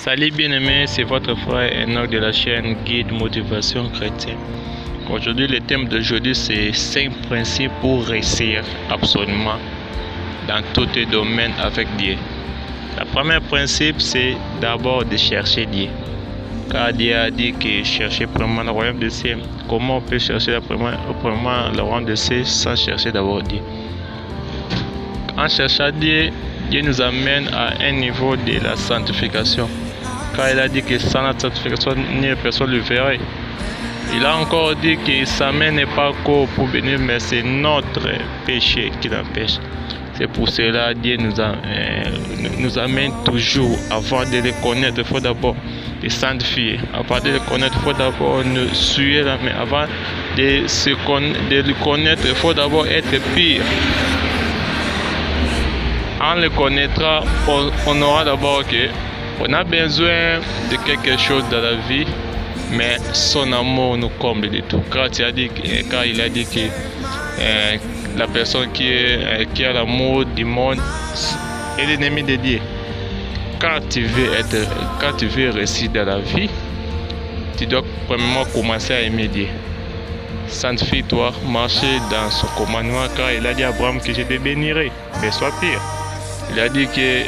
Salut bien-aimés, c'est votre frère Enoch de la chaîne Guide Motivation Chrétienne. Aujourd'hui, le thème d'aujourd'hui c'est 5 principes pour réussir absolument dans tous les domaines avec Dieu. Le premier principe c'est d'abord de chercher Dieu. Car Dieu a dit que chercher premièrement le royaume de Dieu. Comment on peut chercher premièrement le royaume de Dieu sans chercher d'abord Dieu? En cherchant Dieu, Dieu nous amène à un niveau de la sanctification. Car il a dit que sans la sanctification, nulle personne ne le verrait. Il a encore dit que sa main n'est pas encore pour venir, mais c'est notre péché qui l'empêche. C'est pour cela que Dieu nous amène toujours, avant de le connaître, il faut d'abord le sanctifier. Avant de le connaître, il faut d'abord nous suer la main. Avant de le connaître, il faut d'abord être pire. En le connaîtra, on aura d'abord que on a besoin de quelque chose dans la vie, mais son amour nous comble de tout. Car il a dit que la personne qui a l'amour du monde est l'ennemi de Dieu. Quand tu veux réussir dans la vie, tu dois premièrement commencer à aimer Dieu. Sanctifie-toi, marcher dans son commandement, car il a dit à Abraham que je te bénirai, mais sois pire. Il a dit que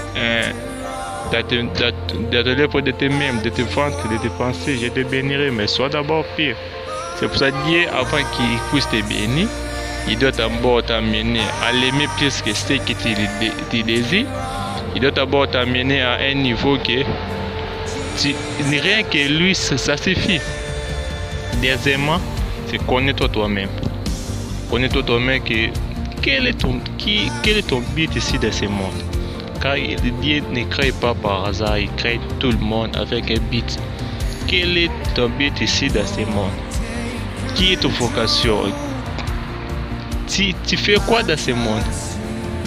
dans tes lèvres de tes-mêmes, de tes ventres, de tes pensées, je te bénirai, mais sois d'abord pire. C'est pour ça que Dieu, avant qu'il puisse te bénir, il doit d'abord t'amener à l'aimer plus que ce que tu désires. Il doit d'abord t'amener à un niveau que rien que lui, ça suffit. Deuxièmement, c'est connais-toi toi-même. Connais-toi toi-même que quel est ton but ici dans ce monde? Car Dieu ne crée pas par hasard, il crée tout le monde avec un but. Quel est ton but ici dans ce monde? Qui est ta vocation? Tu fais quoi dans ce monde?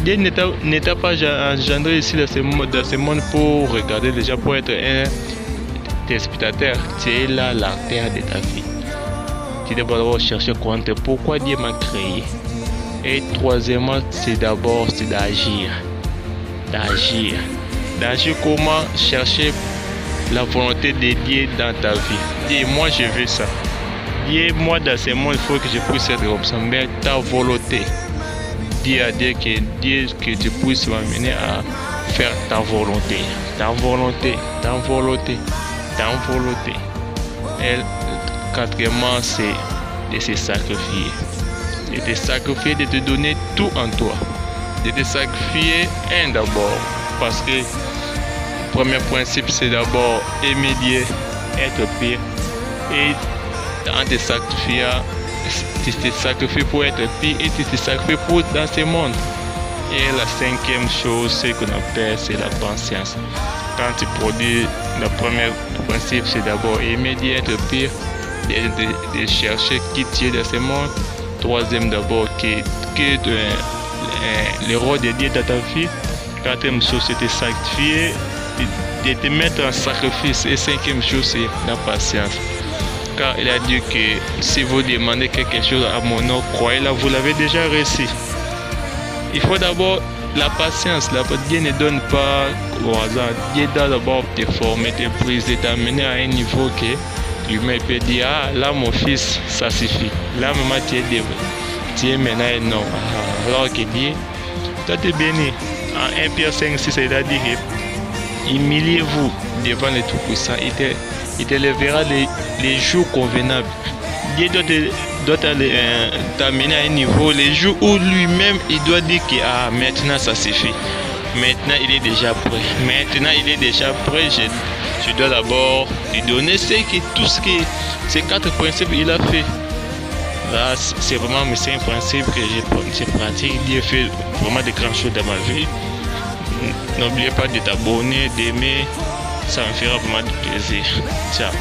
Dieu ne t'a pas engendré ici dans ce monde pour regarder les gens, pour être un spectateur. Tu es là, l'acteur de ta vie. Tu dois d'abord chercher pourquoi Dieu m'a créé. Et troisièmement, c'est d'agir. D'agir comment? Chercher la volonté de Dieu dans ta vie. Dis, moi je veux ça. Dis, moi dans ce monde, il faut que je puisse être comme ça. Mais ta volonté. Dis à Dieu que tu puisses m'amener à faire ta volonté. Et quatrièmement, c'est de se sacrifier. De te sacrifier, de te donner tout en toi. De te sacrifier d'abord. Parce que le premier principe, c'est d'abord aimer Dieu, être pire. Et en te sacrifiant, tu te sacrifies pour être pire et tu te sacrifies pour dans ce monde. Et la cinquième chose, c'est qu'on appelle, c'est la patience. Quand tu produis, le premier principe, c'est d'abord aimer Dieu, être pire, de chercher qui tu es dans ce monde. Troisième d'abord, que le rôle de Dieu dans ta vie. Quatrième chose, c'est de sanctifier, de te mettre en sacrifice. Et cinquième chose, c'est la patience. Car il a dit que si vous demandez quelque chose à mon nom, croyez-la, vous l'avez déjà réussi. Il faut d'abord la patience. Dieu ne donne pas au hasard. Dieu doit d'abord te former, te briser, t'amener à un niveau que l'humain peut dire, ah là mon fils, ça suffit. Là maman, tu es maintenant un homme. Alors que Dieu doit te bénir. En 1 Pierre 5, 6, il a dit que humiliez-vous devant le Tout-Puissant. Il te lèvera les jours convenables. Dieu doit t'amener à un niveau, les jours où lui-même il doit dire que ah, maintenant ça suffit. Maintenant il est déjà prêt. Je dois d'abord lui donner tout ce que ces 4 principes il a fait. Là, c'est vraiment mes 5 principes que je pratique. Dieu fait vraiment de grandes choses dans ma vie. N'oubliez pas de t'abonner, d'aimer. Ça me fera vraiment du plaisir. Ciao.